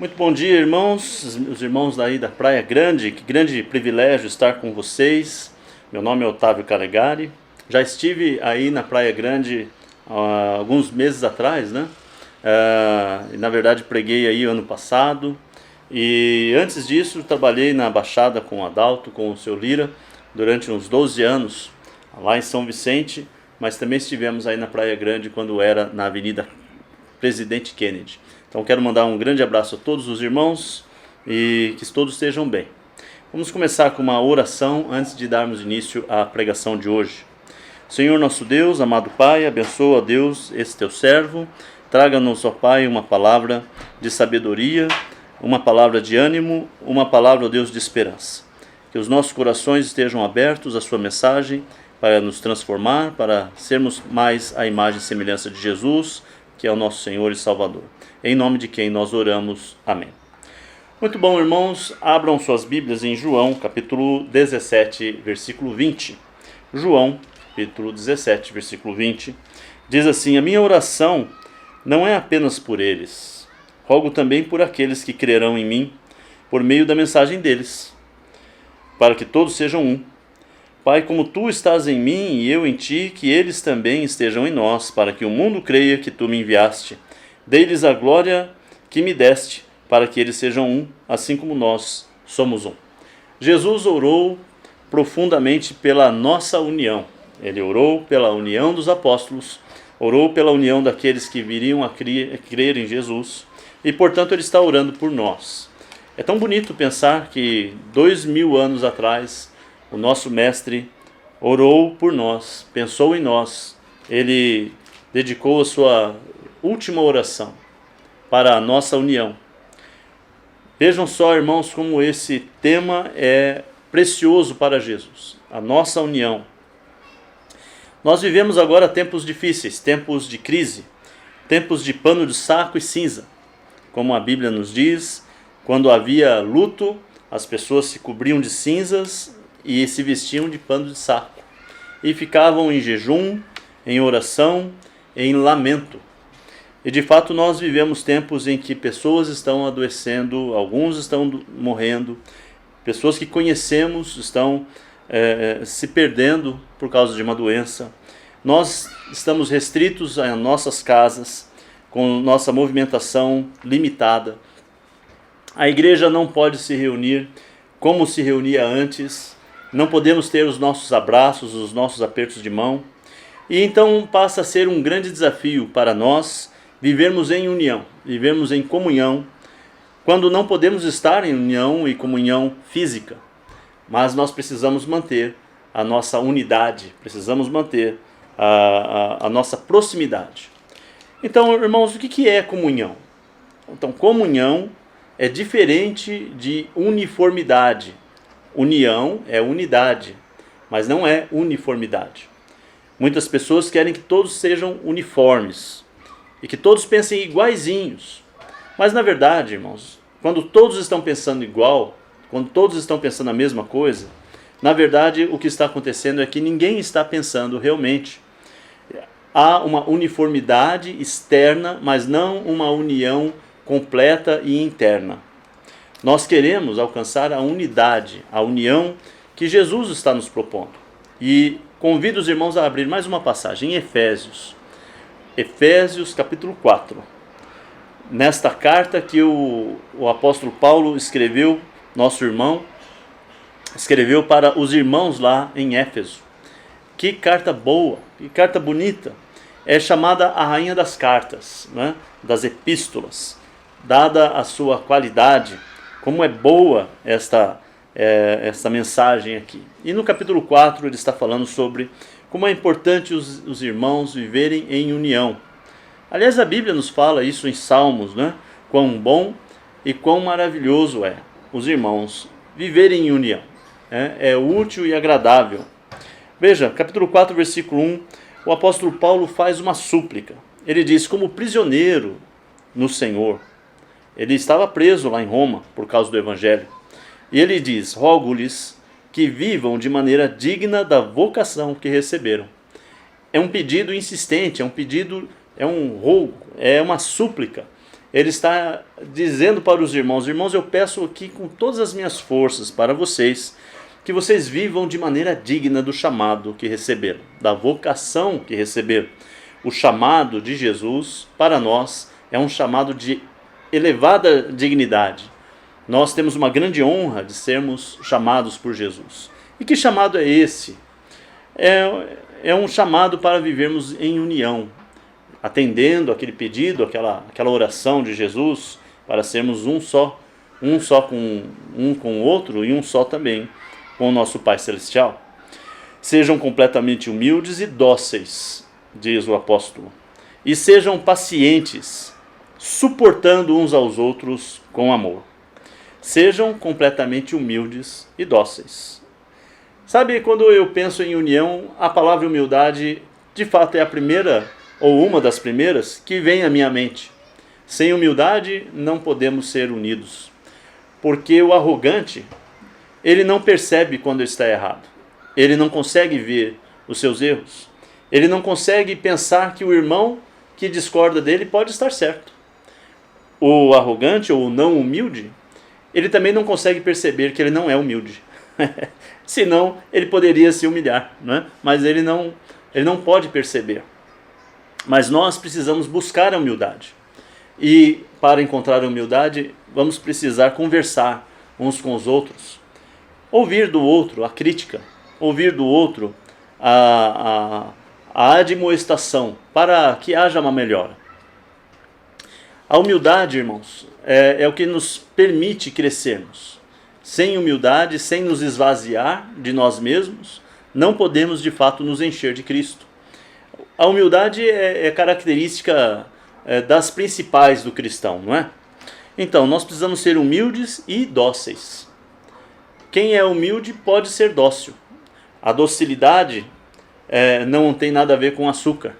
Muito bom dia, irmãos, os irmãos daí da Praia Grande. Que grande privilégio estar com vocês. Meu nome é Otávio Calegari. Já estive aí na Praia Grande há alguns meses atrás, né? Na verdade preguei aí ano passado. E antes disso trabalhei na Baixada com o Adalto, com o seu Lira, durante uns 12 anos, lá em São Vicente. Mas também estivemos aí na Praia Grande quando era na Avenida Presidente Kennedy. Então quero mandar um grande abraço a todos os irmãos e que todos estejam bem. Vamos começar com uma oração antes de darmos início à pregação de hoje. Senhor nosso Deus, amado Pai, abençoa, Deus, esse teu servo. Traga-nos, ó Pai, uma palavra de sabedoria, uma palavra de ânimo, uma palavra, ó Deus, de esperança. Que os nossos corações estejam abertos à sua mensagem para nos transformar, para sermos mais a imagem e semelhança de Jesus, que é o nosso Senhor e Salvador. Em nome de quem nós oramos. Amém. Muito bom, irmãos. Abram suas Bíblias em João, capítulo 17, versículo 20. João, capítulo 17, versículo 20. Diz assim: a minha oração não é apenas por eles. Rogo também por aqueles que crerão em mim, por meio da mensagem deles, para que todos sejam um. Pai, como tu estás em mim e eu em ti, que eles também estejam em nós, para que o mundo creia que tu me enviaste. Dei-lhes a glória que me deste, para que eles sejam um, assim como nós somos um. Jesus orou profundamente pela nossa união. Ele orou pela união dos apóstolos, orou pela união daqueles que viriam a crer em Jesus, e portanto ele está orando por nós. É tão bonito pensar que 2000 anos atrás, o nosso mestre orou por nós, pensou em nós. Ele dedicou a sua última oração para a nossa união. Vejam só, irmãos, como esse tema é precioso para Jesus, a nossa união. Nós vivemos agora tempos difíceis, tempos de crise, tempos de pano de saco e cinza. Como a Bíblia nos diz, quando havia luto, as pessoas se cobriam de cinzas e se vestiam de pano de saco. E ficavam em jejum, em oração, em lamento. E de fato nós vivemos tempos em que pessoas estão adoecendo, alguns estão morrendo, pessoas que conhecemos estão se perdendo por causa de uma doença. Nós estamos restritos a nossas casas, com nossa movimentação limitada. A igreja não pode se reunir como se reunia antes, não podemos ter os nossos abraços, os nossos apertos de mão. E então passa a ser um grande desafio para nós vivermos em união, vivermos em comunhão, quando não podemos estar em união e comunhão física. Mas nós precisamos manter a nossa unidade, precisamos manter a nossa proximidade. Então, irmãos, o que é comunhão? Então, comunhão é diferente de uniformidade. União é unidade, mas não é uniformidade. Muitas pessoas querem que todos sejam uniformes e que todos pensem iguaizinhos. Mas na verdade, irmãos, quando todos estão pensando igual, quando todos estão pensando a mesma coisa, na verdade o que está acontecendo é que ninguém está pensando realmente. Há uma uniformidade externa, mas não uma união completa e interna. Nós queremos alcançar a unidade, a união que Jesus está nos propondo. E convido os irmãos a abrir mais uma passagem em Efésios. Efésios capítulo 4. Nesta carta que o apóstolo Paulo escreveu, nosso irmão, escreveu para os irmãos lá em Éfeso. Que carta boa, que carta bonita. É chamada a rainha das cartas, né? Das epístolas, dada a sua qualidade. Como é boa esta mensagem aqui. E no capítulo 4 ele está falando sobre como é importante os irmãos viverem em união. Aliás, a Bíblia nos fala isso em Salmos, né? Quão bom e quão maravilhoso é os irmãos viverem em união. É útil e agradável. Veja, capítulo 4, versículo 1, o apóstolo Paulo faz uma súplica. Ele diz: como prisioneiro no Senhor. Ele estava preso lá em Roma por causa do Evangelho. E ele diz: rogo-lhes que vivam de maneira digna da vocação que receberam. É um pedido insistente, é um pedido, é um rogo, é uma súplica. ele está dizendo para os irmãos: irmãos, eu peço aqui com todas as minhas forças para vocês, que vocês vivam de maneira digna do chamado que receberam, da vocação que receberam. O chamado de Jesus para nós é um chamado de elevada dignidade. Nós temos uma grande honra de sermos chamados por Jesus. E que chamado é esse? É um chamado para vivermos em união, atendendo aquele pedido, aquela oração de Jesus, para sermos um só com o outro e um só também com o nosso Pai Celestial. Sejam completamente humildes e dóceis, diz o apóstolo, e sejam pacientes, suportando uns aos outros com amor. Sejam completamente humildes e dóceis. Sabe, quando eu penso em união, a palavra humildade, de fato, é a primeira, ou uma das primeiras, que vem à minha mente. Sem humildade, não podemos ser unidos. Porque o arrogante, ele não percebe quando está errado. Ele não consegue ver os seus erros. Ele não consegue pensar que o irmão que discorda dele pode estar certo. O arrogante, ou o não humilde, ele também não consegue perceber que ele não é humilde. Senão, ele poderia se humilhar, né? Mas ele não pode perceber. Mas nós precisamos buscar a humildade. E para encontrar a humildade, vamos precisar conversar uns com os outros. Ouvir do outro a crítica. Ouvir do outro a admoestação, para que haja uma melhora. A humildade, irmãos, é o que nos permite crescermos. Sem humildade, sem nos esvaziar de nós mesmos, não podemos de fato nos encher de Cristo. A humildade é característica das principais do cristão, não é? Então, nós precisamos ser humildes e dóceis. Quem é humilde pode ser dócil. A docilidade não tem nada a ver com açúcar.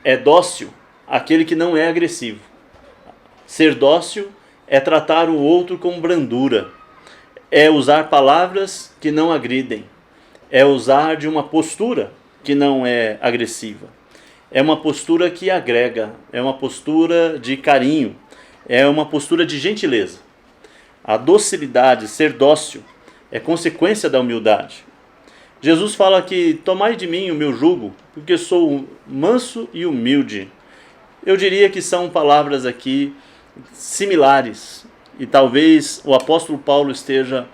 É dócil aquele que não é agressivo. Ser dócil é tratar o outro com brandura. É usar palavras que não agridem. É usar de uma postura que não é agressiva. É uma postura que agrega. É uma postura de carinho. É uma postura de gentileza. A docilidade, ser dócil, é consequência da humildade. Jesus fala que tomai de mim o meu jugo, porque sou manso e humilde. Eu diria que são palavras aqui similares. E talvez o apóstolo Paulo esteja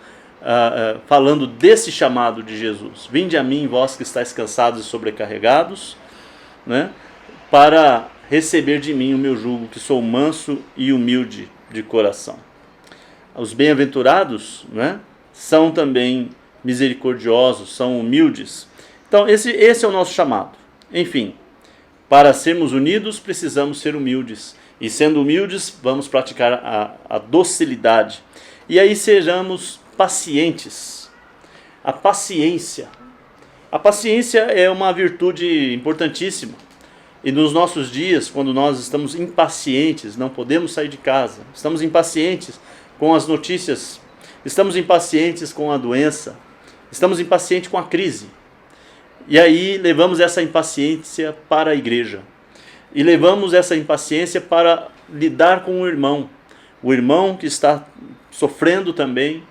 falando desse chamado de Jesus. Vinde a mim, vós que estáis cansados e sobrecarregados, né, para receber de mim o meu jugo, que sou manso e humilde de coração. Os bem-aventurados, né, são também misericordiosos, são humildes. Então esse é o nosso chamado. Enfim, para sermos unidos precisamos ser humildes. E sendo humildes, vamos praticar a docilidade. E aí sejamos pacientes. A paciência. A paciência é uma virtude importantíssima. E nos nossos dias, quando nós estamos impacientes, não podemos sair de casa, estamos impacientes com as notícias, estamos impacientes com a doença, estamos impacientes com a crise. E aí levamos essa impaciência para a igreja. E levamos essa impaciência para lidar com o irmão que está sofrendo também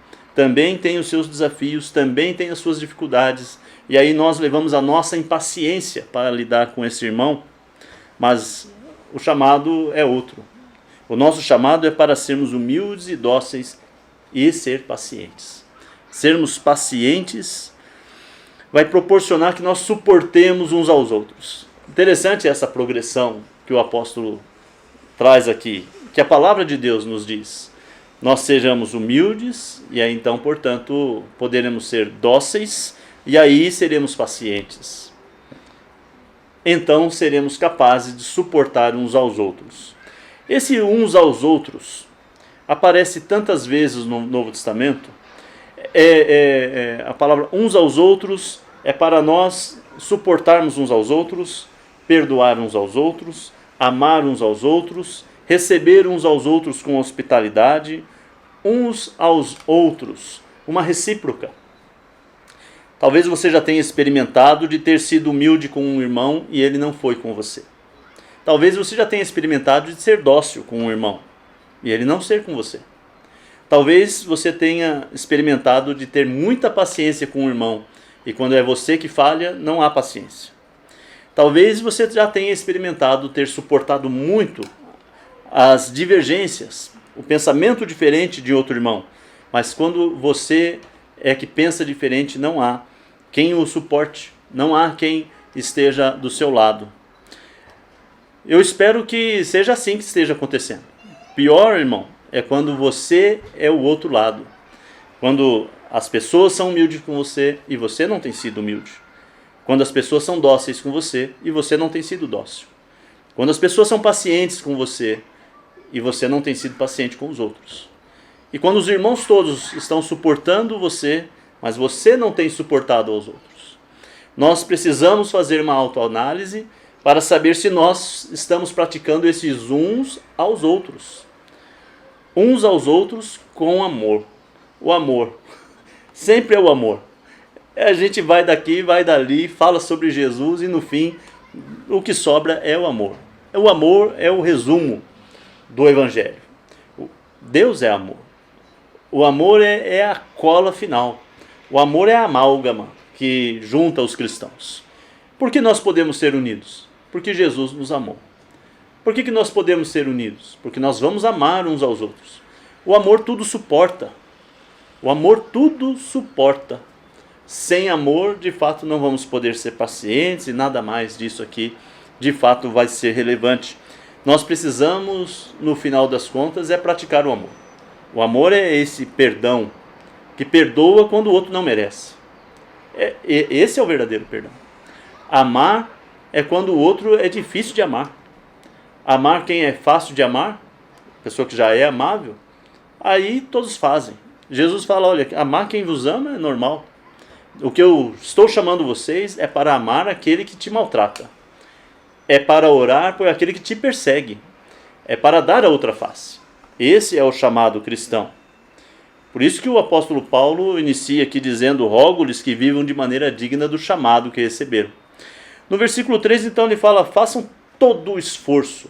tem os seus desafios, também tem as suas dificuldades, e aí nós levamos a nossa impaciência para lidar com esse irmão, mas o chamado é outro. O nosso chamado é para sermos humildes e dóceis e ser pacientes. Sermos pacientes vai proporcionar que nós suportemos uns aos outros. Interessante essa progressão que o apóstolo traz aqui, que a palavra de Deus nos diz. Nós sejamos humildes e aí então, portanto, poderemos ser dóceis e aí seremos pacientes. Então seremos capazes de suportar uns aos outros. Esse uns aos outros aparece tantas vezes no Novo Testamento. A palavra uns aos outros é para nós suportarmos uns aos outros, perdoar uns aos outros, amar uns aos outros, receber uns aos outros com hospitalidade, uns aos outros, uma recíproca. Talvez você já tenha experimentado de ter sido humilde com um irmão e ele não foi com você. Talvez você já tenha experimentado de ser dócil com um irmão e ele não ser com você. Talvez você tenha experimentado de ter muita paciência com um irmão e quando é você que falha, não há paciência. Talvez você já tenha experimentado ter suportado muito as divergências, o pensamento diferente de outro irmão, mas quando você é que pensa diferente, não há quem o suporte, não há quem esteja do seu lado. Eu espero que seja assim que esteja acontecendo. Pior, irmão, é quando você é o outro lado. Quando as pessoas são humildes com você e você não tem sido humilde. Quando as pessoas são dóceis com você e você não tem sido dócil. Quando as pessoas são pacientes com você e você não tem sido paciente com os outros. E quando os irmãos todos estão suportando você, mas você não tem suportado aos outros. Nós precisamos fazer uma autoanálise para saber se nós estamos praticando esses uns aos outros. Uns aos outros com amor. O amor. Sempre é o amor. A gente vai daqui, vai dali, fala sobre Jesus e no fim o que sobra é o amor. O amor é o resumo do Evangelho. Deus é amor. O amor é a cola final. O amor é a amálgama que junta os cristãos. Por que nós podemos ser unidos? Porque Jesus nos amou. Por que nós podemos ser unidos? Porque nós vamos amar uns aos outros. O amor tudo suporta. O amor tudo suporta. Sem amor, de fato, não vamos poder ser pacientes e nada mais disso aqui, de fato, vai ser relevante. Nós precisamos, no final das contas, praticar o amor. O amor é esse perdão que perdoa quando o outro não merece. Esse é o verdadeiro perdão. Amar é quando o outro é difícil de amar. Amar quem é fácil de amar, pessoa que já é amável, aí todos fazem. Jesus fala, olha, amar quem vos ama é normal. O que eu estou chamando vocês é para amar aquele que te maltrata. É para orar por aquele que te persegue. É para dar a outra face. Esse é o chamado cristão. Por isso que o apóstolo Paulo inicia aqui dizendo, rogo-lhes que vivam de maneira digna do chamado que receberam. No versículo 3, então, ele fala, façam todo o esforço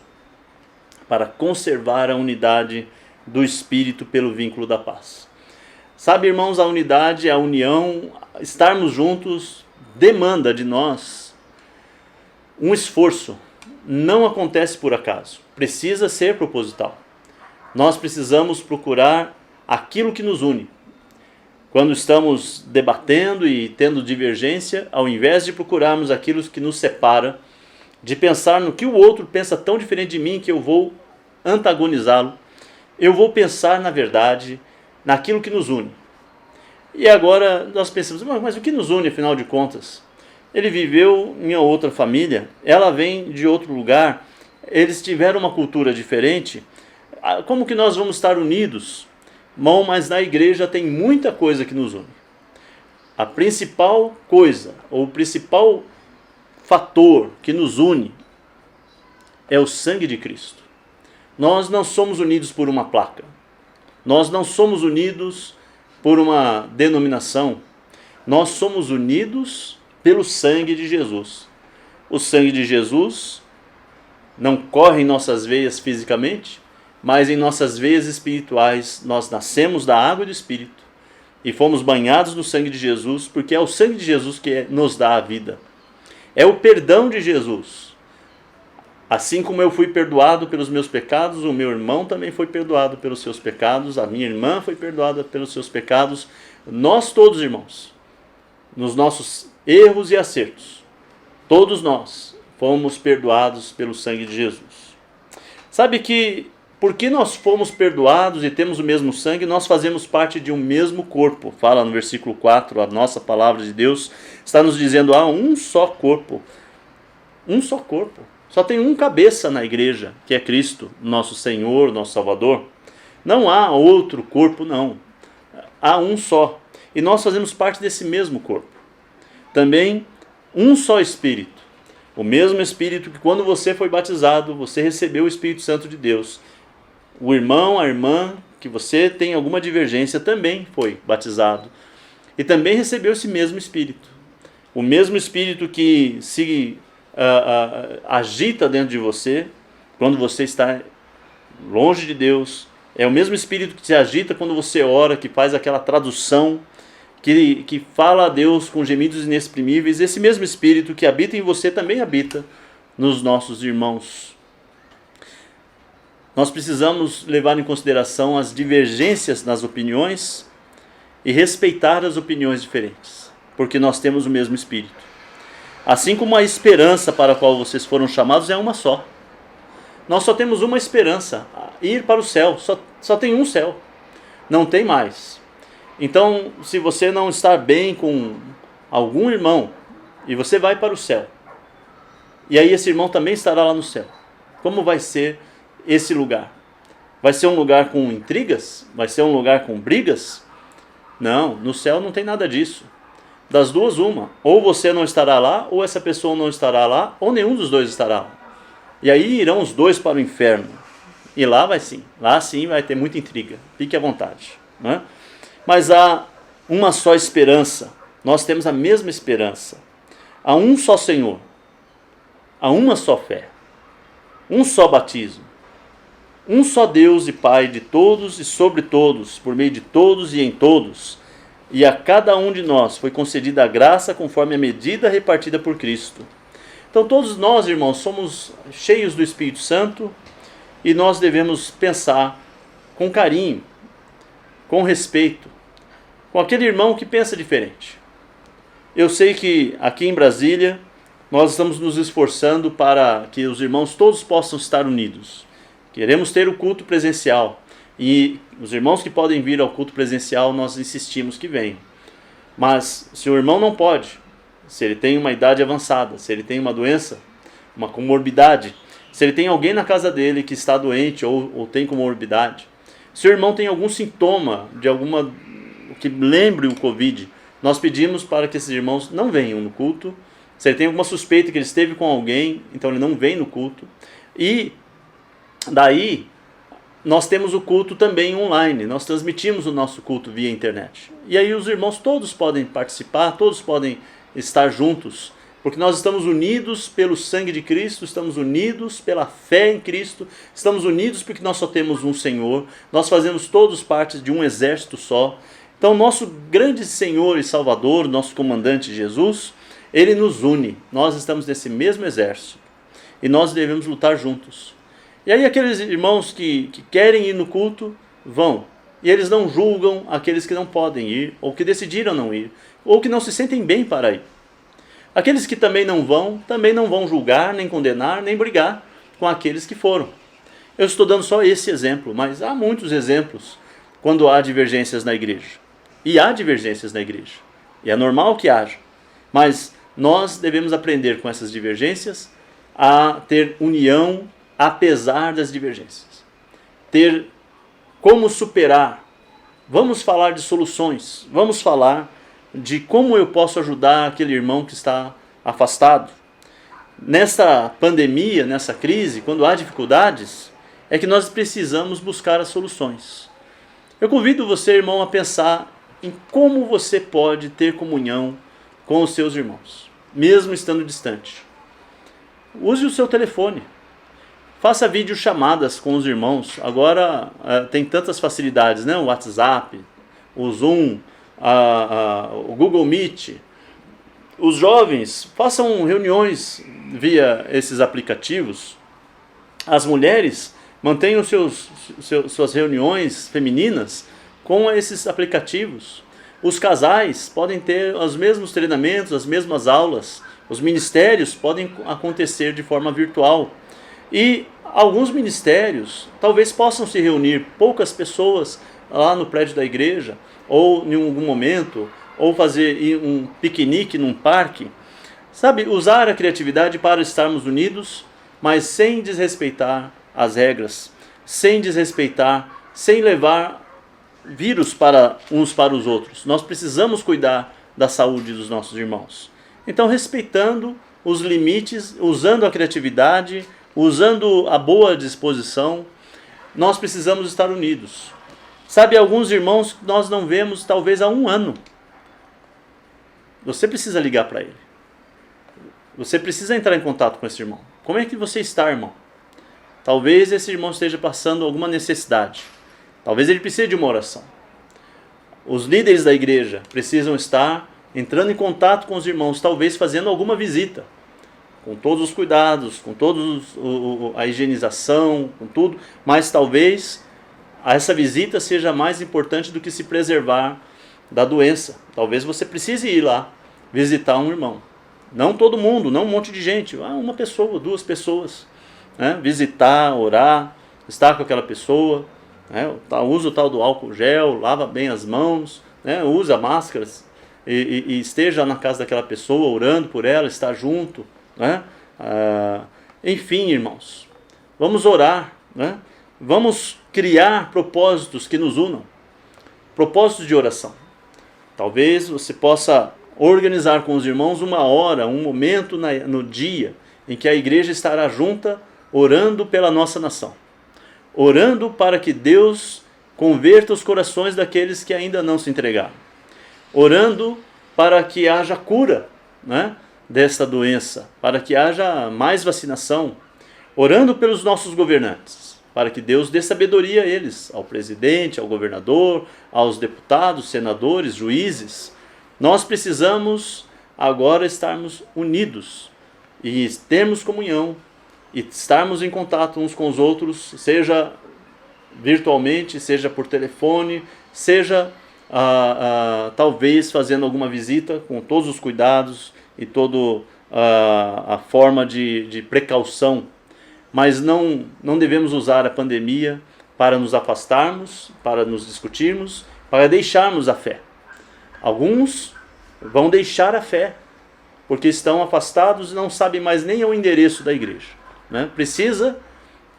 para conservar a unidade do Espírito pelo vínculo da paz. Sabe, irmãos, a unidade, a união, estarmos juntos, demanda de nós um esforço. Não acontece por acaso. Precisa ser proposital. Nós precisamos procurar aquilo que nos une. Quando estamos debatendo e tendo divergência, ao invés de procurarmos aquilo que nos separa, de pensar no que o outro pensa tão diferente de mim que eu vou antagonizá-lo, eu vou pensar na verdade, naquilo que nos une. E agora nós pensamos, mas o que nos une afinal de contas? Ele viveu em outra família, ela vem de outro lugar, eles tiveram uma cultura diferente, como que nós vamos estar unidos? Bom, mas na igreja tem muita coisa que nos une. A principal coisa, ou o principal fator que nos une é o sangue de Cristo. Nós não somos unidos por uma placa. Nós não somos unidos por uma denominação. Nós somos unidos pelo sangue de Jesus. O sangue de Jesus não corre em nossas veias fisicamente, mas em nossas veias espirituais nós nascemos da água do Espírito e fomos banhados no sangue de Jesus, porque é o sangue de Jesus que nos dá a vida. É o perdão de Jesus. Assim como eu fui perdoado pelos meus pecados, o meu irmão também foi perdoado pelos seus pecados, a minha irmã foi perdoada pelos seus pecados. Nós todos, irmãos, nos nossos erros e acertos, todos nós fomos perdoados pelo sangue de Jesus. Sabe que porque nós fomos perdoados e temos o mesmo sangue, nós fazemos parte de um mesmo corpo. Fala no versículo 4, a nossa palavra de Deus está nos dizendo, há um só corpo. Um só corpo. Só tem um cabeça na igreja, que é Cristo, nosso Senhor, nosso Salvador. Não há outro corpo, não. Há um só. E nós fazemos parte desse mesmo corpo. Também um só Espírito. O mesmo Espírito que quando você foi batizado, você recebeu o Espírito Santo de Deus. O irmão, a irmã, que você tem alguma divergência, também foi batizado. E também recebeu esse mesmo Espírito. O mesmo Espírito que se agita dentro de você quando você está longe de Deus. É o mesmo espírito que se agita quando você ora, que faz aquela tradução, que fala a Deus com gemidos inexprimíveis. Esse mesmo espírito que habita em você também habita nos nossos irmãos. Nós precisamos levar em consideração as divergências nas opiniões e respeitar as opiniões diferentes, porque nós temos o mesmo espírito. Assim como a esperança para a qual vocês foram chamados é uma só. Nós só temos uma esperança, ir para o céu. Só tem um céu, não tem mais. Então, se você não está bem com algum irmão e você vai para o céu, e aí esse irmão também estará lá no céu, como vai ser esse lugar? Vai ser um lugar com intrigas? Vai ser um lugar com brigas? Não, no céu não tem nada disso. Das duas, uma. Ou você não estará lá, ou essa pessoa não estará lá, ou nenhum dos dois estará lá. E aí irão os dois para o inferno. E lá sim vai ter muita intriga. Fique à vontade. Né? Mas há uma só esperança. Nós temos a mesma esperança. Há um só Senhor. Há uma só fé. Um só batismo. Um só Deus e Pai de todos e sobre todos, por meio de todos e em todos. E a cada um de nós foi concedida a graça conforme a medida repartida por Cristo. Então todos nós, irmãos, somos cheios do Espírito Santo e nós devemos pensar com carinho, com respeito, com aquele irmão que pensa diferente. Eu sei que aqui em Brasília nós estamos nos esforçando para que os irmãos todos possam estar unidos. Queremos ter o culto presencial. E os irmãos que podem vir ao culto presencial, nós insistimos que venham. Mas se o irmão não pode, se ele tem uma idade avançada, se ele tem uma doença, uma comorbidade, se ele tem alguém na casa dele que está doente ou tem comorbidade, se o irmão tem algum sintoma de alguma que lembre o Covid, nós pedimos para que esses irmãos não venham no culto. Se ele tem alguma suspeita que ele esteve com alguém, então ele não vem no culto. E daí nós temos o culto também online, nós transmitimos o nosso culto via internet. E aí os irmãos todos podem participar, todos podem estar juntos, porque nós estamos unidos pelo sangue de Cristo, estamos unidos pela fé em Cristo, estamos unidos porque nós só temos um Senhor, nós fazemos todos parte de um exército só. Então nosso grande Senhor e Salvador, nosso comandante Jesus, Ele nos une, nós estamos nesse mesmo exército e nós devemos lutar juntos. E aí aqueles irmãos que querem ir no culto, vão. E eles não julgam aqueles que não podem ir, ou que decidiram não ir, ou que não se sentem bem para ir. Aqueles que também não vão julgar, nem condenar, nem brigar com aqueles que foram. Eu estou dando só esse exemplo, mas há muitos exemplos quando há divergências na igreja. E há divergências na igreja. E é normal que haja. Mas nós devemos aprender com essas divergências a ter união apesar das divergências. Ter como superar. Vamos falar de soluções. Vamos falar de como eu posso ajudar aquele irmão que está afastado. Nesta pandemia, nessa crise, quando há dificuldades, é que nós precisamos buscar as soluções. Eu convido você, irmão, a pensar em como você pode ter comunhão com os seus irmãos, mesmo estando distante. Use o seu telefone. Faça videochamadas com os irmãos. Agora tem tantas facilidades, né? O WhatsApp, o Zoom, o Google Meet. Os jovens façam reuniões via esses aplicativos. As mulheres mantenham suas reuniões femininas com esses aplicativos. Os casais podem ter os mesmos treinamentos, as mesmas aulas. Os ministérios podem acontecer de forma virtual. E alguns ministérios talvez possam se reunir poucas pessoas lá no prédio da igreja, ou em algum momento, ou fazer um piquenique num parque. Sabe, usar a criatividade para estarmos unidos, mas sem desrespeitar as regras, sem desrespeitar, sem levar vírus para uns para os outros. Nós precisamos cuidar da saúde dos nossos irmãos. Então, respeitando os limites, usando a criatividade, usando a boa disposição, nós precisamos estar unidos. Sabe, alguns irmãos que nós não vemos talvez há 1 ano. Você precisa ligar para ele. Você precisa entrar em contato com esse irmão. Como é que você está, irmão? Talvez esse irmão esteja passando alguma necessidade. Talvez ele precise de uma oração. Os líderes da igreja precisam estar entrando em contato com os irmãos, talvez fazendo alguma visita, com todos os cuidados, com a higienização, com tudo, mas talvez essa visita seja mais importante do que se preservar da doença. Talvez você precise ir lá visitar um irmão. Não todo mundo, não um monte de gente, uma pessoa, 2 pessoas, né? Visitar, orar, estar com aquela pessoa, né? Usa o tal do álcool gel, lava bem as mãos, né? Usa máscaras e esteja na casa daquela pessoa, orando por ela, estar junto, né? Enfim, irmãos, vamos orar, né? Vamos criar propósitos que nos unam, propósitos de oração. Talvez você possa organizar com os irmãos uma hora, um momento no dia em que a igreja estará junta, orando pela nossa nação, orando para que Deus converta os corações daqueles que ainda não se entregaram, orando para que haja cura, né, desta doença, para que haja mais vacinação, orando pelos nossos governantes, para que Deus dê sabedoria a eles, ao presidente, ao governador, aos deputados, senadores, juízes. Nós precisamos agora estarmos unidos e termos comunhão e estarmos em contato uns com os outros, seja virtualmente, seja por telefone, seja talvez fazendo alguma visita com todos os cuidados e toda a forma de precaução. Mas não devemos usar a pandemia para nos afastarmos, para nos discutirmos, para deixarmos a fé. Alguns vão deixar a fé, porque estão afastados e não sabem mais nem o endereço da igreja, né? Precisa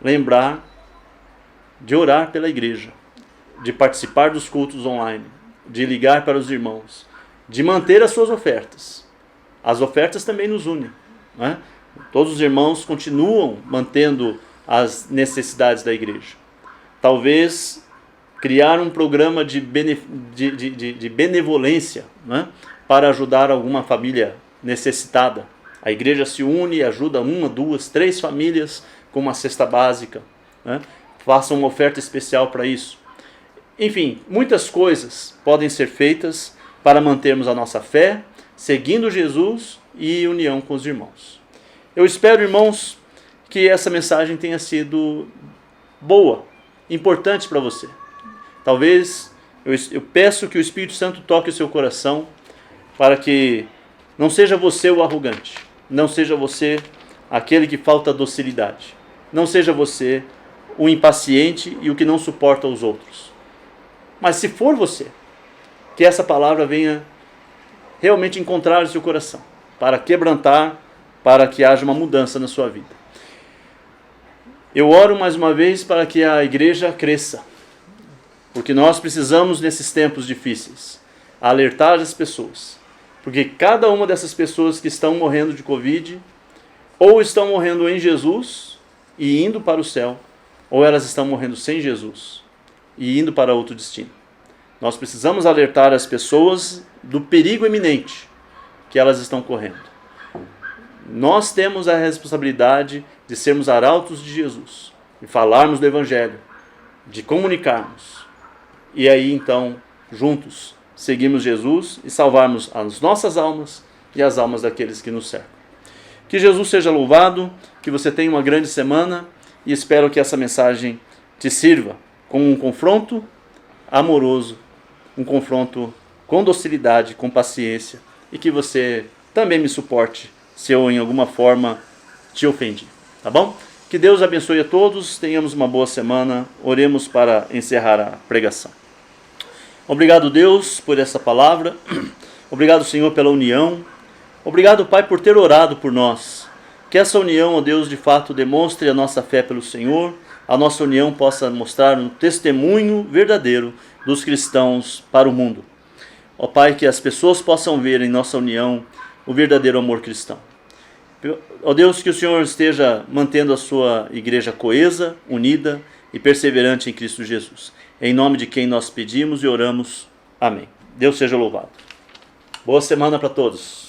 lembrar de orar pela igreja, de participar dos cultos online, de ligar para os irmãos, de manter as suas ofertas. As ofertas também nos unem, né? Todos os irmãos continuam mantendo as necessidades da igreja. Talvez criar um programa de benevolência, né, para ajudar alguma família necessitada. A igreja se une e ajuda 1, 2, 3 famílias com uma cesta básica, né? Faça uma oferta especial para isso. Enfim, muitas coisas podem ser feitas para mantermos a nossa fé, seguindo Jesus e união com os irmãos. Eu espero, irmãos, que essa mensagem tenha sido boa, importante para você. Talvez eu peço que o Espírito Santo toque o seu coração para que não seja você o arrogante, não seja você aquele que falta docilidade, não seja você o impaciente e o que não suporta os outros. Mas se for você, que essa palavra venha realmente encontrar o seu coração, para quebrantar, para que haja uma mudança na sua vida. Eu oro mais uma vez para que a igreja cresça, porque nós precisamos, nesses tempos difíceis, alertar as pessoas, porque cada uma dessas pessoas que estão morrendo de Covid, ou estão morrendo em Jesus e indo para o céu, ou elas estão morrendo sem Jesus e indo para outro destino. Nós precisamos alertar as pessoas do perigo iminente que elas estão correndo. Nós temos a responsabilidade de sermos arautos de Jesus, de falarmos do Evangelho, de comunicarmos. E aí então, juntos, seguimos Jesus e salvarmos as nossas almas e as almas daqueles que nos cercam. Que Jesus seja louvado, que você tenha uma grande semana e espero que essa mensagem te sirva como um confronto amoroso, um confronto com docilidade, com paciência, e que você também me suporte se eu em alguma forma te ofendi, tá bom? Que Deus abençoe a todos, tenhamos uma boa semana, oremos para encerrar a pregação. Obrigado, Deus, por essa palavra, obrigado, Senhor, pela união, obrigado, Pai, por ter orado por nós, que essa união, ó Deus, de fato demonstre a nossa fé pelo Senhor, a nossa união possa mostrar um testemunho verdadeiro dos cristãos para o mundo. Ó Pai, que as pessoas possam ver em nossa união o verdadeiro amor cristão. Ó Deus, que o Senhor esteja mantendo a sua igreja coesa, unida e perseverante em Cristo Jesus. Em nome de quem nós pedimos e oramos. Amém. Deus seja louvado. Boa semana para todos.